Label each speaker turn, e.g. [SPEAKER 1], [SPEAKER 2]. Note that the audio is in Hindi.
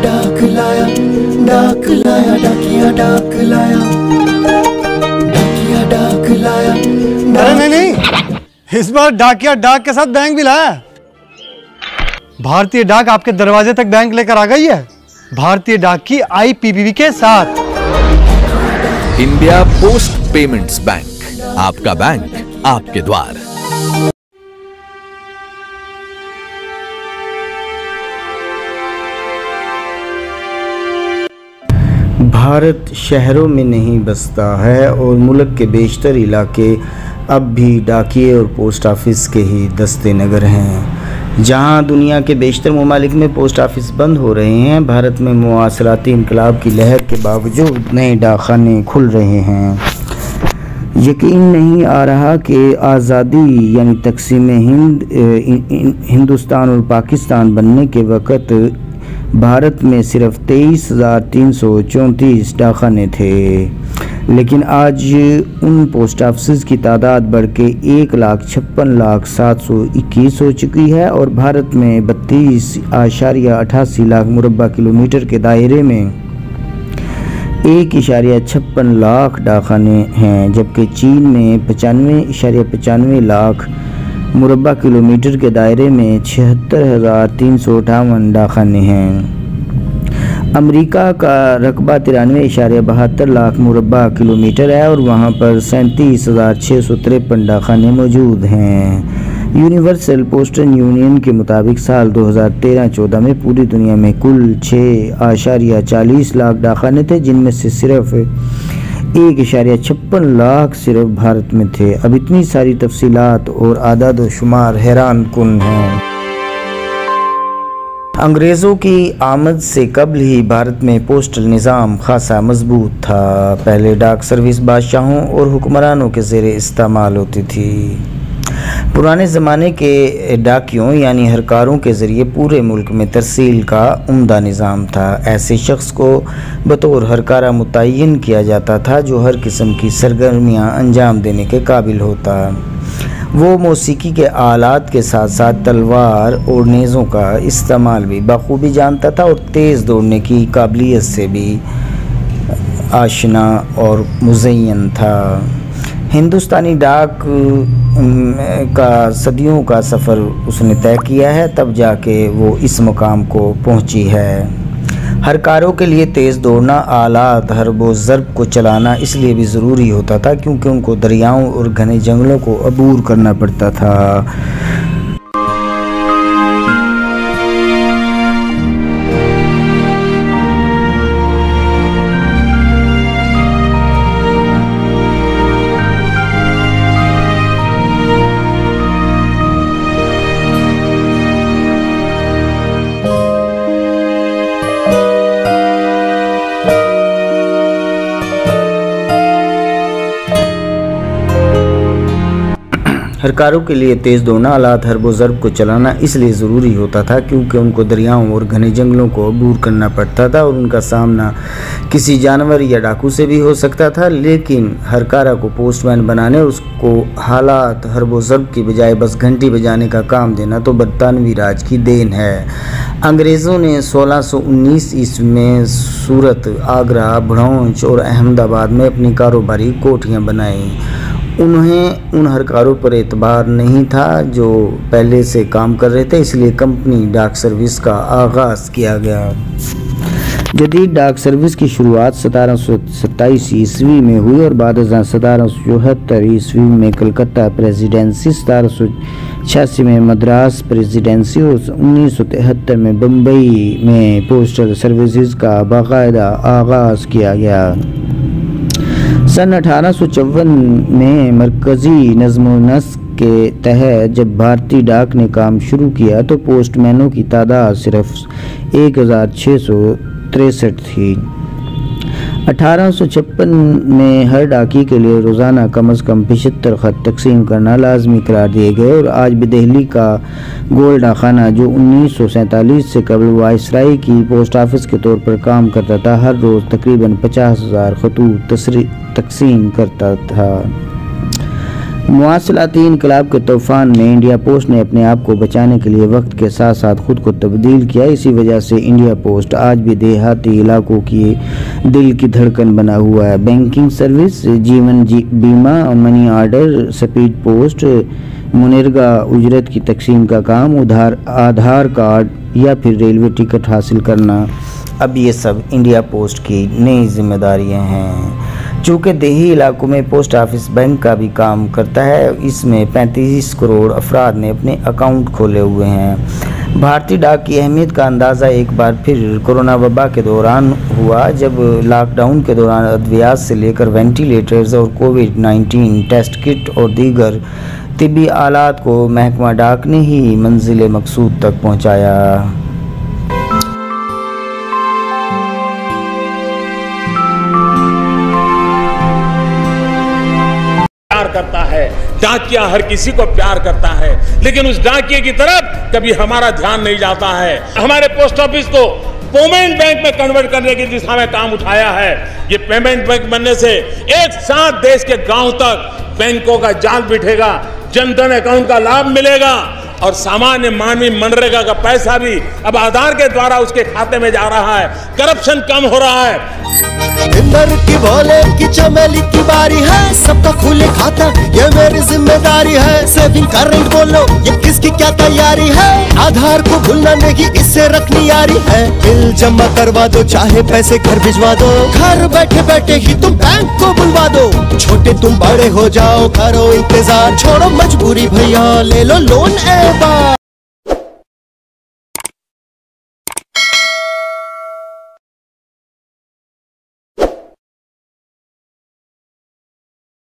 [SPEAKER 1] डाक लाया, डाक लाया, डाकिया डाक लाया, डाकिया डाक लाया।
[SPEAKER 2] अरे नहीं, इस बार डाकिया डाक के साथ बैंक भी लाया। भारतीय डाक आपके दरवाजे तक बैंक लेकर आ गई है, भारतीय डाक की IPPB के साथ।
[SPEAKER 3] इंडिया पोस्ट पेमेंट्स बैंक, आपका बैंक आपके द्वार।
[SPEAKER 4] भारत शहरों में नहीं बसता है और मुल्क के बेशतर इलाके अब भी डाकिये और पोस्ट ऑफिस के ही दस्ते नगर हैं। जहां दुनिया के बेशतर ममालिक में पोस्ट ऑफिस बंद हो रहे हैं, भारत में मुआसराती इनकलाब की लहर के बावजूद नए डाकखाने खुल रहे हैं। यकीन नहीं आ रहा कि आज़ादी यानी तकसीम हिंदुस्तान और पाकिस्तान बनने के वक़्त भारत में सिर्फ 23,334 डाकखाने थे, लेकिन आज उन पोस्ट ऑफिस की तादाद बढ़ के 1,56,721 हो चुकी है और भारत में 32.88 लाख मुरब्बा किलोमीटर के दायरे में 1.56 लाख डाकखाने हैं, जबकि चीन में 95.95 लाख मुरब्बा किलोमीटर के दायरे में 76,358 डाकखाने हैं। अमेरिका का रकबा 93.72 लाख मुरब्बा किलोमीटर है और वहाँ पर 37,653 डाकखाने मौजूद हैं। यूनिवर्सल पोस्टल यूनियन के मुताबिक साल 2013-14 में पूरी दुनिया में कुल 6.40 लाख डाकखाने थे, जिनमें से सिर्फ 1.56 लाख सिर्फ भारत में थे। अब इतनी सारी तफसीलात और आदाद व शुमार हैरान कुन हैं। अंग्रेज़ों की आमद से कबल ही भारत में पोस्टल निज़ाम खासा मजबूत था। पहले डाक सर्विस बादशाहों और हुक्मरानों के ज़ेरे इस्तेमाल होती थी। पुराने ज़माने के डाकियों यानी हरकारों के ज़रिए पूरे मुल्क में तरसील का उम्दा निज़ाम था। ऐसे शख्स को बतौर हरकारा मुतय्यन किया जाता था जो हर किस्म की सरगर्मियाँ अंजाम देने के काबिल होता। वो मौसीकी के आलात के साथ साथ तलवार और नेज़ों का इस्तेमाल भी बखूबी जानता था और तेज़ दौड़ने की काबिलियत से भी आशना और मुज़य्यन था। हिंदुस्तानी डाक का सदियों का सफ़र उसने तय किया है, तब जाके वो इस मुकाम को पहुंची है। हरकारों के लिए तेज़ दौड़ना, आलात हर्ब व ज़र्ब को चलाना इसलिए भी ज़रूरी होता था क्योंकि उनको दरियाओं और घने जंगलों को अबूर करना पड़ता था। हरकारों के लिए तेज़ दौड़ना, आलात हर्ब व ज़र्ब को चलाना इसलिए ज़रूरी होता था क्योंकि उनको दरियाओं और घने जंगलों को अबूर करना पड़ता था और उनका सामना किसी जानवर या डाकू से भी हो सकता था। लेकिन हरकारा को पोस्टमैन बनाने और उसको हालात हर्ब व ज़र्ब की बजाय बस घंटी बजाने का काम देना तो बरतानवी राज की देन है। अंग्रेज़ों ने 1619 ईस्वी में सूरत, आगरा, भड़ौंच और अहमदाबाद में अपनी कारोबारी कोठियाँ बनाई। उन्हें उन हरकारों पर एतबार नहीं था जो पहले से काम कर रहे थे, इसलिए कंपनी डाक सर्विस का आगाज़ किया गया। जदीद डाक सर्विस की शुरुआत 1727 ईस्वी में हुई और बाद 1774 ईस्वी में कलकत्ता प्रेसिडेंसी, 1786 में मद्रास प्रेसिडेंसी और 1973 में बम्बई में पोस्टल सर्विसेज का बाकायदा आगाज़ किया गया। सन 1854 में मरकज़ी नज़्म-ओ-नस्क़ के तहत जब भारतीय डाक ने काम शुरू किया तो पोस्टमैनों की तादाद सिर्फ 1663 थी। 1856 में हर डाकी के लिए रोज़ाना कम अज़ कम 75 ख़त तकसीम करना लाजमी करार दिए गए और आज भी दिल्ली का गोल डाकखाना जो 1947 से कबल वायसराय की पोस्ट ऑफिस के तौर पर काम करता था, हर रोज़ तकरीबन 50,000 खतूत तकसीम करता था। मुआसलाती इनकलाब के तूफान में इंडिया पोस्ट ने अपने आप को बचाने के लिए वक्त के साथ साथ खुद को तब्दील किया। इसी वजह से इंडिया पोस्ट आज भी देहाती इलाकों की दिल की धड़कन बना हुआ है। बैंकिंग सर्विस, जीवन बीमा, मनी ऑर्डर, स्पीड पोस्ट, मुनरेगा उजरत की तकसीम का काम, आधार कार्ड या फिर रेलवे टिकट हासिल करना, अब ये सब इंडिया पोस्ट की नई जिम्मेदारियां हैं। चूँकि देही इलाकों में पोस्ट ऑफिस बैंक का भी काम करता है, इसमें 35 करोड़ अफराद ने अपने अकाउंट खोले हुए हैं। भारतीय डाक की अहमियत का अंदाज़ा एक बार फिर कोरोना वबा के दौरान हुआ, जब लॉकडाउन के दौरान अद्वियात से लेकर वेंटिलेटर्स और कोविड-19 टेस्ट किट और दीगर तिब्बी आलात को महकमा डाक ने ही मंजिल मकसूद तक पहुँचाया।
[SPEAKER 5] करता है, डाकिया हर किसी को प्यार करता है, लेकिन उस डाकिये की तरफ कभी हमारा ध्यान नहीं जाता है। हमारे पोस्ट ऑफिस को पेमेंट बैंक में कन्वर्ट करने की दिशा में काम उठाया है। ये पेमेंट बैंक बनने से एक साथ देश के गांव तक बैंकों का जाल बिठेगा, जनधन अकाउंट का लाभ मिलेगा और सामान्य मानवीय मनरेगा का पैसा भी अब आधार के द्वारा उसके खाते में जा रहा है। करप्शन कम हो रहा है।
[SPEAKER 1] इंदर की भोले की चमेली की बारी है, सबका खुले खाता ये मेरी जिम्मेदारी है। सेविंग करंट बोलो ये किसकी क्या तैयारी है, आधार को भूलना नहीं इससे रखनी यारी है। बिल जमा करवा दो चाहे पैसे घर भिजवा दो, घर बैठे बैठे ही तुम बैंक को बुलवा दो। छोटे तुम बड़े हो जाओ, करो इंतजार, छोड़ो मजबूरी भैया, ले लो लोन ए बार।